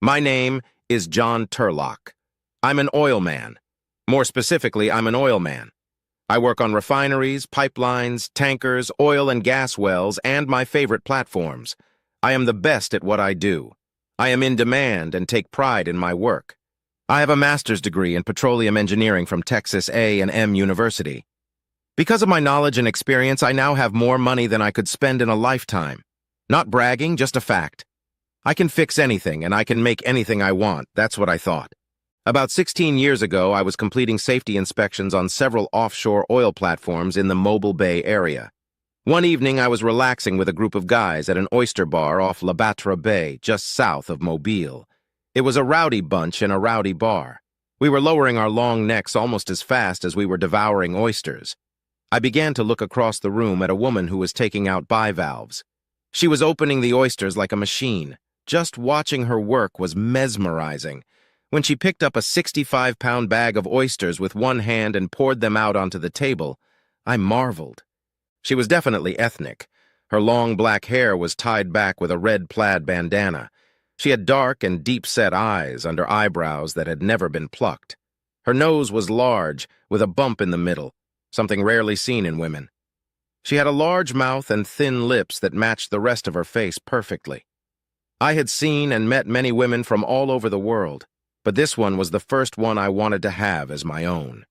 My name is John Turlock. I'm an oil man. More specifically, I'm an oil man. I work on refineries, pipelines, tankers, oil and gas wells, and my favorite platforms. I am the best at what I do. I am in demand and take pride in my work. I have a master's degree in petroleum engineering from Texas A&M University. Because of my knowledge and experience, I now have more money than I could spend in a lifetime. Not bragging, just a fact. I can fix anything, and I can make anything I want. That's what I thought. About 16 years ago, I was completing safety inspections on several offshore oil platforms in the Mobile Bay area. One evening, I was relaxing with a group of guys at an oyster bar off La Batra Bay, just south of Mobile. It was a rowdy bunch in a rowdy bar. We were lowering our long necks almost as fast as we were devouring oysters. I began to look across the room at a woman who was taking out bivalves. She was opening the oysters like a machine. Just watching her work was mesmerizing. When she picked up a 65-pound bag of oysters with one hand and poured them out onto the table, I marveled. She was definitely ethnic. Her long black hair was tied back with a red plaid bandana. She had dark and deep-set eyes under eyebrows that had never been plucked. Her nose was large, with a bump in the middle, something rarely seen in women. She had a large mouth and thin lips that matched the rest of her face perfectly. I had seen and met many women from all over the world, but this one was the first one I wanted to have as my own.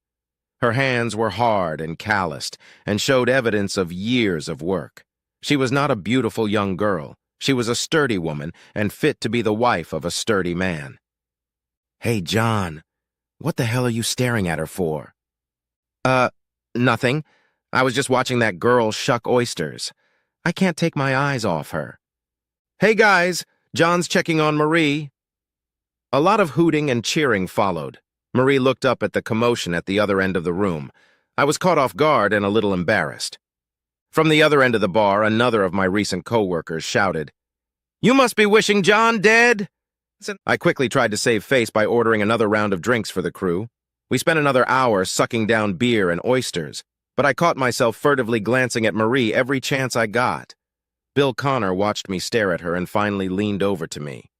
Her hands were hard and calloused and showed evidence of years of work. She was not a beautiful young girl. She was a sturdy woman and fit to be the wife of a sturdy man. "Hey, John, what the hell are you staring at her for?" Nothing. I was just watching that girl shuck oysters. I can't take my eyes off her." "Hey, guys, John's checking on Marie." A lot of hooting and cheering followed. Marie looked up at the commotion at the other end of the room. I was caught off guard and a little embarrassed. From the other end of the bar, another of my recent co-workers shouted, "You must be wishing John dead!" I quickly tried to save face by ordering another round of drinks for the crew. We spent another hour sucking down beer and oysters, but I caught myself furtively glancing at Marie every chance I got. Bill Connor watched me stare at her and finally leaned over to me.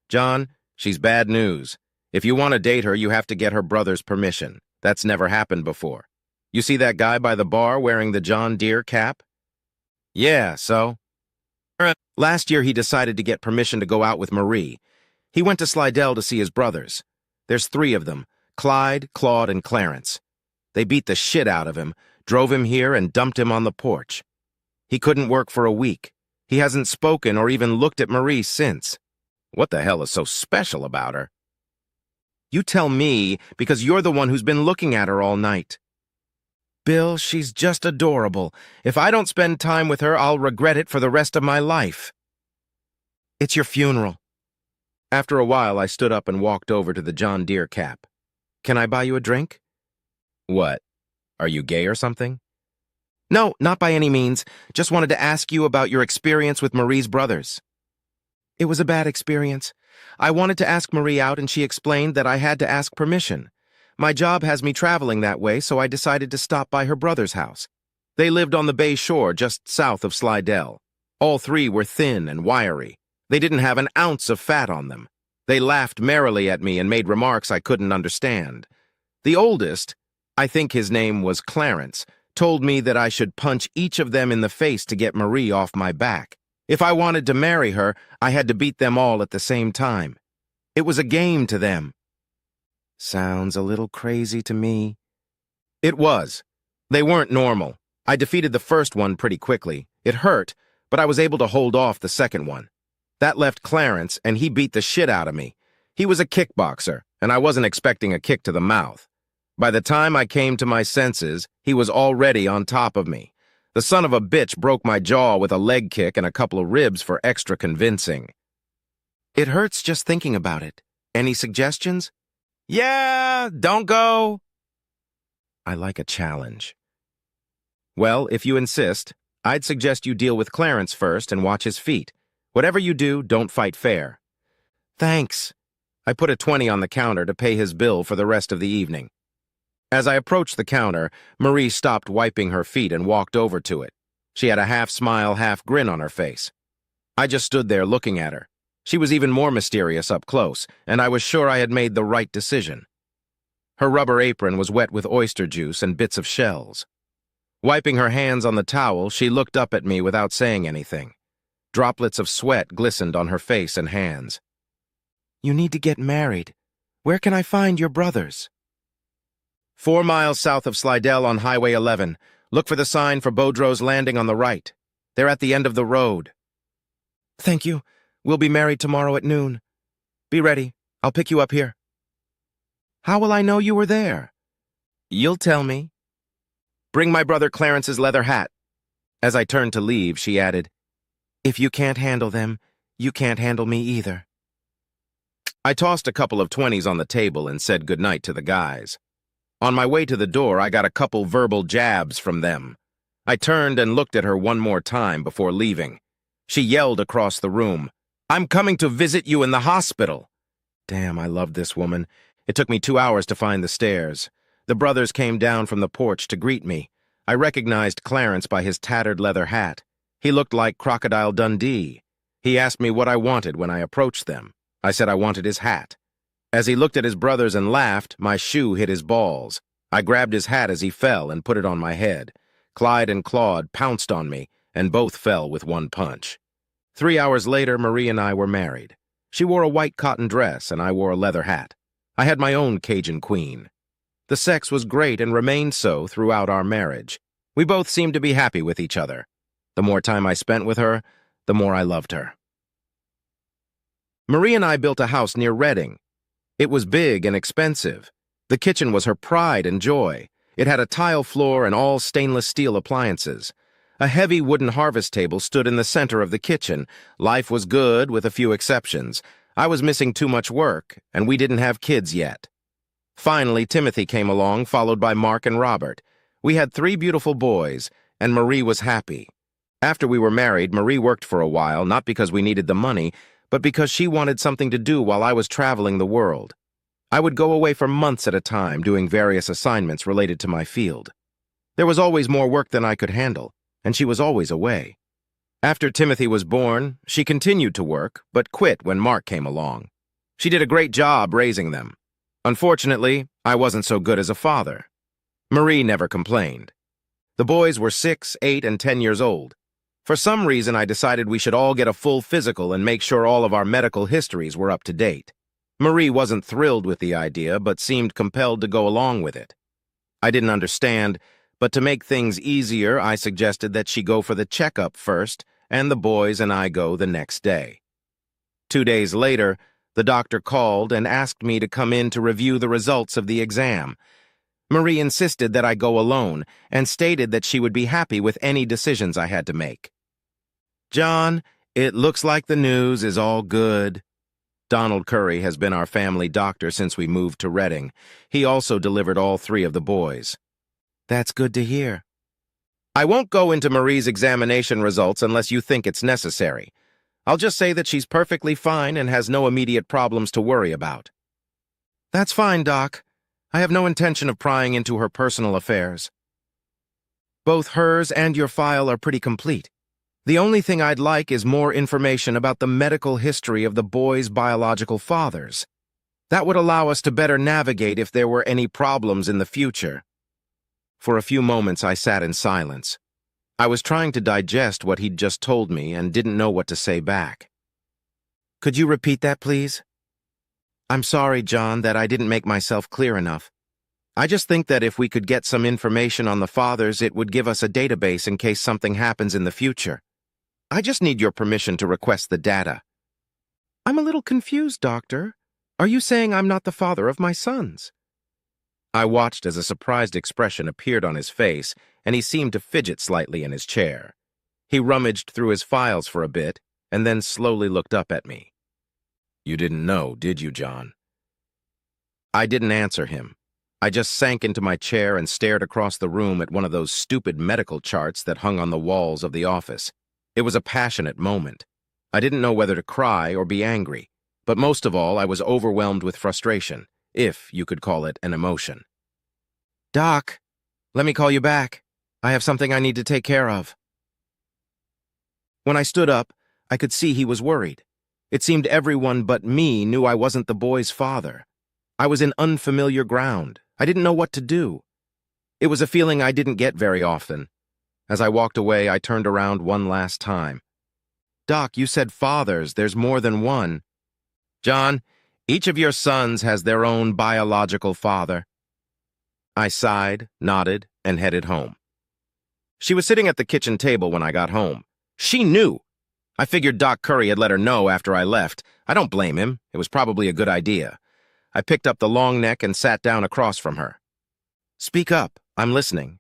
"John, she's bad news. If you want to date her, you have to get her brother's permission. That's never happened before. You see that guy by the bar wearing the John Deere cap?" "Yeah, so?" "Last year he decided to get permission to go out with Marie. He went to Slidell to see his brothers. There's 3 of them, Clyde, Claude, and Clarence. They beat the shit out of him, drove him here, and dumped him on the porch. He couldn't work for a week. He hasn't spoken or even looked at Marie since." "What the hell is so special about her?" "You tell me, because you're the one who's been looking at her all night." "Bill, she's just adorable. If I don't spend time with her, I'll regret it for the rest of my life." "It's your funeral." After a while, I stood up and walked over to the John Deere cap. "Can I buy you a drink?" "What? Are you gay or something?" "No, not by any means. Just wanted to ask you about your experience with Marie's brothers." "It was a bad experience. I wanted to ask Marie out and she explained that I had to ask permission. My job has me traveling that way, so I decided to stop by her brother's house. They lived on the bay shore just south of Slidell. All 3 were thin and wiry. They didn't have an ounce of fat on them. They laughed merrily at me and made remarks I couldn't understand. The oldest, I think his name was Clarence, told me that I should punch each of them in the face to get Marie off my back. If I wanted to marry her, I had to beat them all at the same time. It was a game to them." "Sounds a little crazy to me." "It was. They weren't normal. I defeated the first one pretty quickly. It hurt, but I was able to hold off the second one. That left Clarence, and he beat the shit out of me. He was a kickboxer, and I wasn't expecting a kick to the mouth. By the time I came to my senses, he was already on top of me. The son of a bitch broke my jaw with a leg kick and a couple of ribs for extra convincing." "It hurts just thinking about it. Any suggestions?" "Yeah, don't go." I like a challenge. "Well, if you insist, I'd suggest you deal with Clarence first and watch his feet. Whatever you do, don't fight fair." "Thanks." I put a 20 on the counter to pay his bill for the rest of the evening. As I approached the counter, Marie stopped wiping her feet and walked over to it. She had a half-smile, half-grin on her face. I just stood there looking at her. She was even more mysterious up close, and I was sure I had made the right decision. Her rubber apron was wet with oyster juice and bits of shells. Wiping her hands on the towel, she looked up at me without saying anything. Droplets of sweat glistened on her face and hands. "You need to get married. Where can I find your brothers?" 4 miles south of Slidell on Highway 11. Look for the sign for Boudreaux's Landing on the right. They're at the end of the road. "Thank you. We'll be married tomorrow at noon. Be ready. I'll pick you up here." "How will I know you were there?" "You'll tell me." "Bring my brother Clarence's leather hat." As I turned to leave, she added, "If you can't handle them, you can't handle me either." I tossed a couple of 20s on the table and said goodnight to the guys. On my way to the door, I got a couple verbal jabs from them. I turned and looked at her one more time before leaving. She yelled across the room, "I'm coming to visit you in the hospital." Damn, I loved this woman. It took me 2 hours to find the stairs. The brothers came down from the porch to greet me. I recognized Clarence by his tattered leather hat. He looked like Crocodile Dundee. He asked me what I wanted when I approached them. I said I wanted his hat. As he looked at his brothers and laughed, my shoe hit his balls. I grabbed his hat as he fell and put it on my head. Clyde and Claude pounced on me, and both fell with one punch. 3 hours later, Marie and I were married. She wore a white cotton dress, and I wore a leather hat. I had my own Cajun queen. The sex was great and remained so throughout our marriage. We both seemed to be happy with each other. The more time I spent with her, the more I loved her. Marie and I built a house near Reading. It was big and expensive. The kitchen was her pride and joy. It had a tile floor and all stainless steel appliances. A heavy wooden harvest table stood in the center of the kitchen. Life was good, with a few exceptions. I was missing too much work, and we didn't have kids yet. Finally, Timothy came along, followed by Mark and Robert. We had 3 beautiful boys, and Marie was happy. After we were married, Marie worked for a while, not because we needed the money, but because she wanted something to do while I was traveling the world. I would go away for months at a time, doing various assignments related to my field. There was always more work than I could handle, and she was always away. After Timothy was born, she continued to work, but quit when Mark came along. She did a great job raising them. Unfortunately, I wasn't so good as a father. Marie never complained. The boys were 6, 8, and 10 years old. For some reason, I decided we should all get a full physical and make sure all of our medical histories were up to date. Marie wasn't thrilled with the idea, but seemed compelled to go along with it. I didn't understand, but to make things easier, I suggested that she go for the checkup first, and the boys and I go the next day. 2 days later, the doctor called and asked me to come in to review the results of the exam. Marie insisted that I go alone and stated that she would be happy with any decisions I had to make. "John, it looks like the news is all good." Donald Curry has been our family doctor since we moved to Reading. He also delivered all 3 of the boys. "That's good to hear." "I won't go into Marie's examination results unless you think it's necessary. I'll just say that she's perfectly fine and has no immediate problems to worry about." "That's fine, Doc. I have no intention of prying into her personal affairs. Both hers and your file are pretty complete. The only thing I'd like is more information about the medical history of the boys' biological fathers. That would allow us to better navigate if there were any problems in the future." For a few moments, I sat in silence. I was trying to digest what he'd just told me and didn't know what to say back. "Could you repeat that, please?" "I'm sorry, John, that I didn't make myself clear enough. I just think that if we could get some information on the fathers, it would give us a database in case something happens in the future. I just need your permission to request the data." "I'm a little confused, Doctor. Are you saying I'm not the father of my sons?" I watched as a surprised expression appeared on his face, and he seemed to fidget slightly in his chair. He rummaged through his files for a bit, and then slowly looked up at me. "You didn't know, did you, John?" I didn't answer him. I just sank into my chair and stared across the room at one of those stupid medical charts that hung on the walls of the office. It was a passionate moment. I didn't know whether to cry or be angry, but most of all, I was overwhelmed with frustration, if you could call it an emotion. "Doc, let me call you back. I have something I need to take care of." When I stood up, I could see he was worried. It seemed everyone but me knew I wasn't the boy's father. I was in unfamiliar ground. I didn't know what to do. It was a feeling I didn't get very often. As I walked away, I turned around one last time. Doc, you said fathers. There's more than one. John, each of your sons has their own biological father. I sighed, nodded, and headed home. She was sitting at the kitchen table when I got home. She knew. I figured Doc Curry had let her know after I left. I don't blame him. It was probably a good idea. I picked up the long neck and sat down across from her. Speak up. I'm listening.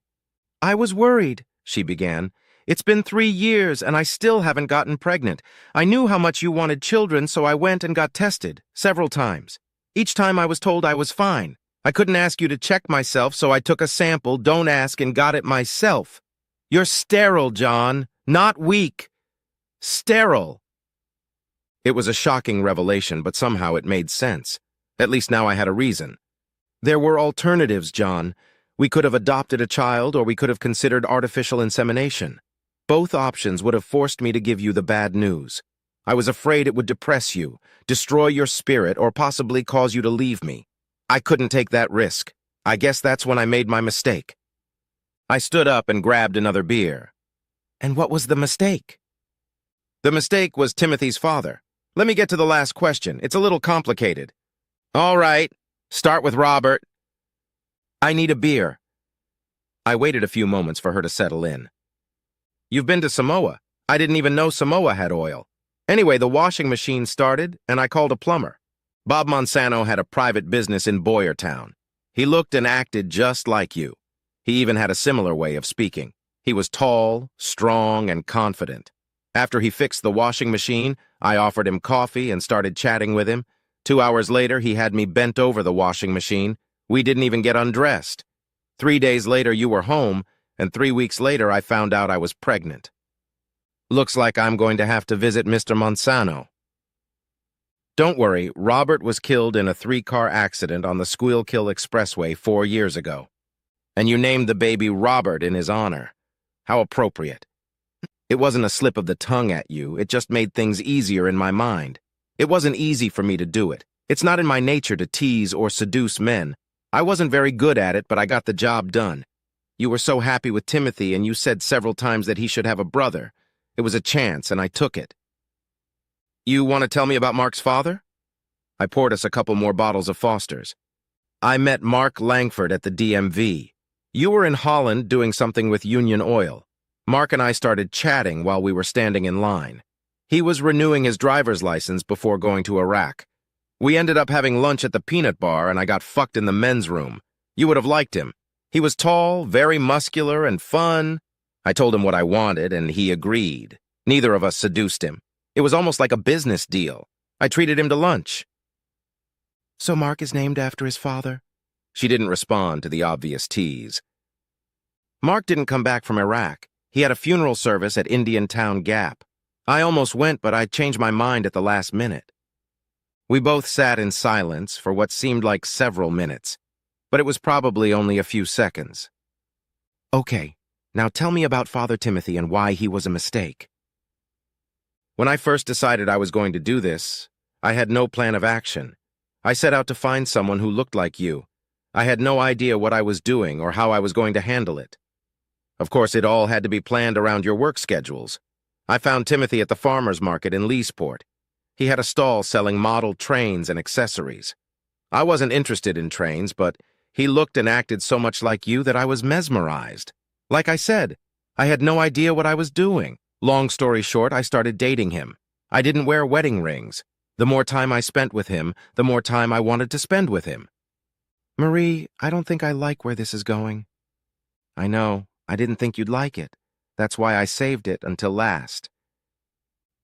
I was worried, she began. It's been 3 years and I still haven't gotten pregnant. I knew how much you wanted children, so I went and got tested several times. Each time I was told I was fine. I couldn't ask you to check myself, so I took a sample, don't ask, and got it myself. You're sterile, John, not weak. Sterile. It was a shocking revelation, but somehow it made sense. At least now I had a reason. There were alternatives, John. We could have adopted a child, or we could have considered artificial insemination. Both options would have forced me to give you the bad news. I was afraid it would depress you, destroy your spirit, or possibly cause you to leave me. I couldn't take that risk. I guess that's when I made my mistake. I stood up and grabbed another beer. And what was the mistake? The mistake was Timothy's father. Let me get to the last question. It's a little complicated. All right, start with Robert. I need a beer. I waited a few moments for her to settle in. You've been to Samoa. I didn't even know Samoa had oil. Anyway, the washing machine started, and I called a plumber. Bob Monsanto had a private business in Boyertown. He looked and acted just like you. He even had a similar way of speaking. He was tall, strong, and confident. After he fixed the washing machine, I offered him coffee and started chatting with him. 2 hours later, he had me bent over the washing machine. We didn't even get undressed. 3 days later, you were home, and 3 weeks later, I found out I was pregnant. Looks like I'm going to have to visit Mr. Monsanto. Don't worry, Robert was killed in a 3-car accident on the Schuylkill Expressway 4 years ago. And you named the baby Robert in his honor. How appropriate. It wasn't a slip of the tongue at you, it just made things easier in my mind. It wasn't easy for me to do it. It's not in my nature to tease or seduce men. I wasn't very good at it, but I got the job done. You were so happy with Timothy, and you said several times that he should have a brother. It was a chance, and I took it. You want to tell me about Mark's father? I poured us a couple more bottles of Foster's. I met Mark Langford at the DMV. You were in Holland doing something with Union Oil. Mark and I started chatting while we were standing in line. He was renewing his driver's license before going to Iraq. We ended up having lunch at the peanut bar, and I got fucked in the men's room. You would have liked him. He was tall, very muscular, and fun. I told him what I wanted, and he agreed. Neither of us seduced him. It was almost like a business deal. I treated him to lunch. So Mark is named after his father? She didn't respond to the obvious tease. Mark didn't come back from Iraq. He had a funeral service at Indiantown Gap. I almost went, but I changed my mind at the last minute. We both sat in silence for what seemed like several minutes, but it was probably only a few seconds. Okay, now tell me about Father Timothy and why he was a mistake. When I first decided I was going to do this, I had no plan of action. I set out to find someone who looked like you. I had no idea what I was doing or how I was going to handle it. Of course, it all had to be planned around your work schedules. I found Timothy at the farmer's market in Leesport. He had a stall selling model trains and accessories. I wasn't interested in trains, but he looked and acted so much like you that I was mesmerized. Like I said, I had no idea what I was doing. Long story short, I started dating him. I didn't wear wedding rings. The more time I spent with him, the more time I wanted to spend with him. Marie, I don't think I like where this is going. I know. I didn't think you'd like it. That's why I saved it until last.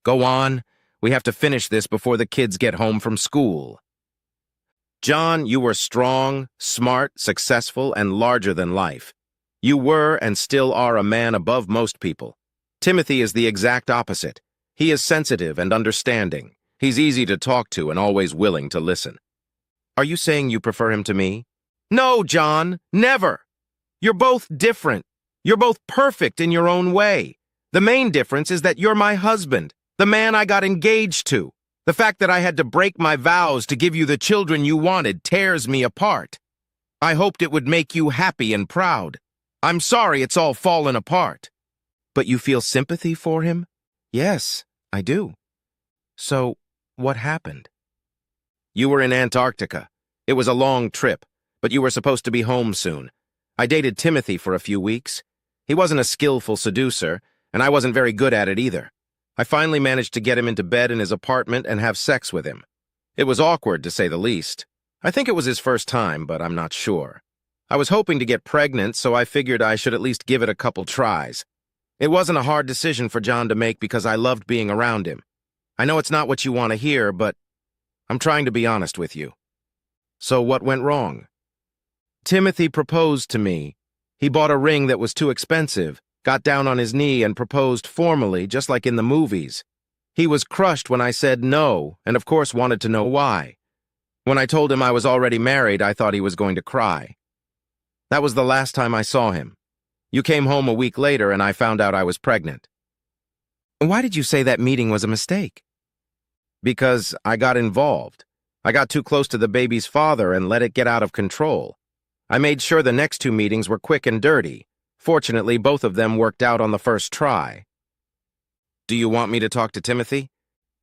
Go on. We have to finish this before the kids get home from school. John, you were strong, smart, successful, and larger than life. You were and still are a man above most people. Timothy is the exact opposite. He is sensitive and understanding. He's easy to talk to and always willing to listen. Are you saying you prefer him to me? No, John, never. You're both different. You're both perfect in your own way. The main difference is that you're my husband, the man I got engaged to. The fact that I had to break my vows to give you the children you wanted tears me apart. I hoped it would make you happy and proud. I'm sorry it's all fallen apart. But you feel sympathy for him? Yes, I do. So, what happened? You were in Antarctica. It was a long trip, but you were supposed to be home soon. I dated Timothy for a few weeks. He wasn't a skillful seducer, and I wasn't very good at it either. I finally managed to get him into bed in his apartment and have sex with him. It was awkward, to say the least. I think it was his first time, but I'm not sure. I was hoping to get pregnant, so I figured I should at least give it a couple tries. It wasn't a hard decision for John to make because I loved being around him. I know it's not what you want to hear, but I'm trying to be honest with you. So what went wrong? Timothy proposed to me. He bought a ring that was too expensive, got down on his knee and proposed formally, just like in the movies. He was crushed when I said no, and of course wanted to know why. When I told him I was already married, I thought he was going to cry. That was the last time I saw him. You came home a week later and I found out I was pregnant. Why did you say that meeting was a mistake? Because I got involved. I got too close to the baby's father and let it get out of control. I made sure the next two meetings were quick and dirty. Fortunately, both of them worked out on the first try. Do you want me to talk to Timothy?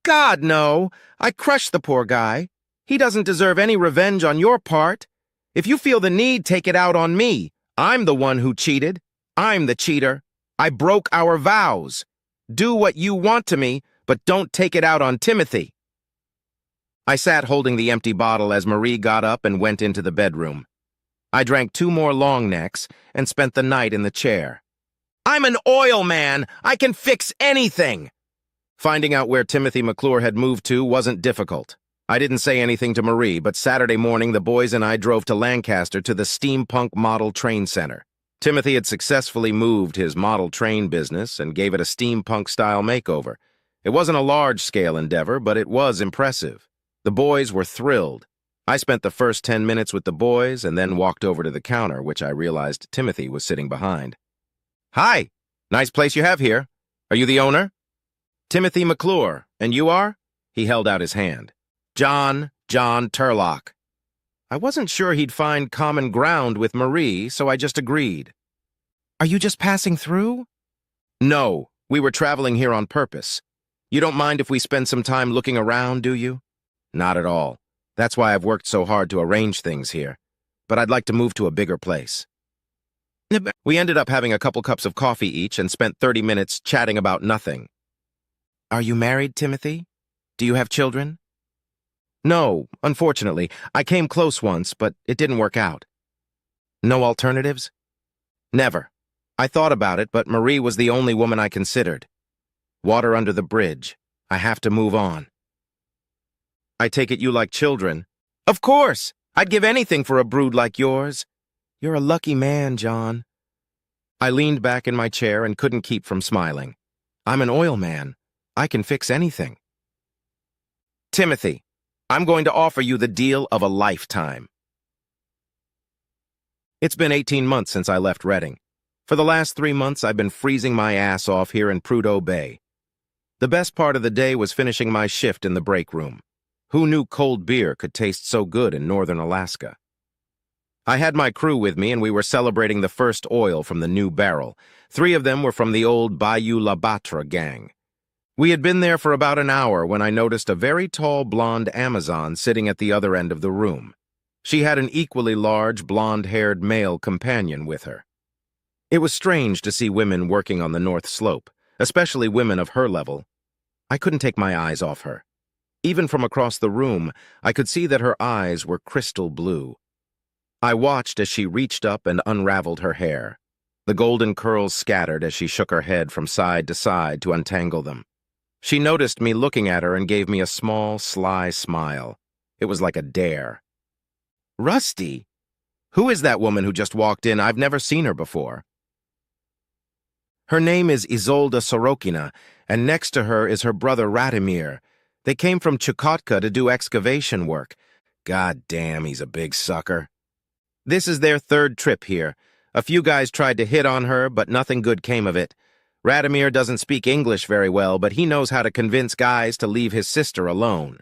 God, no! I crushed the poor guy. He doesn't deserve any revenge on your part. If you feel the need, take it out on me. I'm the one who cheated. I'm the cheater. I broke our vows. Do what you want to me, but don't take it out on Timothy. I sat holding the empty bottle as Marie got up and went into the bedroom. I drank 2 more long necks and spent the night in the chair. I'm an oil man. I can fix anything. Finding out where Timothy McClure had moved to wasn't difficult. I didn't say anything to Marie, but Saturday morning the boys and I drove to Lancaster to the Steampunk Model Train Center. Timothy had successfully moved his model train business and gave it a steampunk-style makeover. It wasn't a large-scale endeavor, but it was impressive. The boys were thrilled. I spent the first 10 minutes with the boys and then walked over to the counter, which I realized Timothy was sitting behind. Hi, nice place you have here. Are you the owner? Timothy McClure, and you are? He held out his hand. John Turlock. I wasn't sure he'd find common ground with Marie, so I just agreed. Are you just passing through? No, we were traveling here on purpose. You don't mind if we spend some time looking around, do you? Not at all. That's why I've worked so hard to arrange things here. But I'd like to move to a bigger place. We ended up having a couple cups of coffee each and spent 30 minutes chatting about nothing. Are you married, Timothy? Do you have children? No, unfortunately. I came close once, but it didn't work out. No alternatives? Never. I thought about it, but Marie was the only woman I considered. Water under the bridge. I have to move on. I take it you like children. Of course! I'd give anything for a brood like yours. You're a lucky man, John. I leaned back in my chair and couldn't keep from smiling. I'm an oil man. I can fix anything. Timothy, I'm going to offer you the deal of a lifetime. It's been 18 months since I left Reading. For the last 3 months, I've been freezing my ass off here in Prudhoe Bay. The best part of the day was finishing my shift in the break room. Who knew cold beer could taste so good in northern Alaska? I had my crew with me, and we were celebrating the first oil from the new barrel. 3 of them were from the old Bayou La Batre gang. We had been there for about an hour when I noticed a very tall blonde Amazon sitting at the other end of the room. She had an equally large, blonde-haired male companion with her. It was strange to see women working on the North Slope, especially women of her level. I couldn't take my eyes off her. Even from across the room, I could see that her eyes were crystal blue. I watched as she reached up and unraveled her hair. The golden curls scattered as she shook her head from side to side to untangle them. She noticed me looking at her and gave me a small, sly smile. It was like a dare. Rusty? Who is that woman who just walked in? I've never seen her before. Her name is Isolda Sorokina, and next to her is her brother Radomir. They came from Chukotka to do excavation work. God damn, he's a big sucker. This is their 3rd trip here. A few guys tried to hit on her, but nothing good came of it. Radomir doesn't speak English very well, but he knows how to convince guys to leave his sister alone.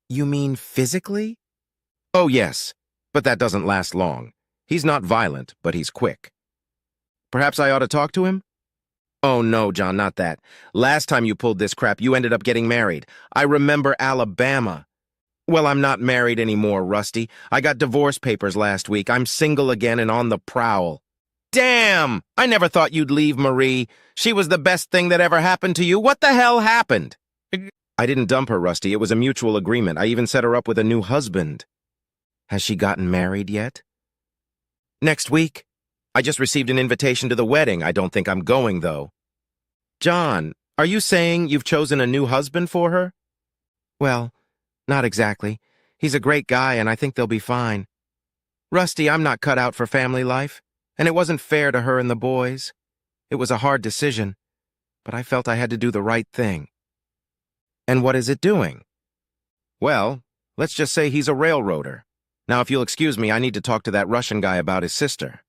You mean physically? Oh, yes, but that doesn't last long. He's not violent, but he's quick. Perhaps I ought to talk to him? Oh, no, John, not that. Last time you pulled this crap, you ended up getting married. I remember Alabama. Well, I'm not married anymore, Rusty. I got divorce papers last week. I'm single again and on the prowl. Damn! I never thought you'd leave Marie. She was the best thing that ever happened to you. What the hell happened? I didn't dump her, Rusty. It was a mutual agreement. I even set her up with a new husband. Has she gotten married yet? Next week. I just received an invitation to the wedding. I don't think I'm going, though. John, are you saying you've chosen a new husband for her? Well, not exactly. He's a great guy, and I think they'll be fine. Rusty, I'm not cut out for family life, and it wasn't fair to her and the boys. It was a hard decision, but I felt I had to do the right thing. And what is it doing? Well, let's just say he's a railroader. Now, if you'll excuse me, I need to talk to that Russian guy about his sister.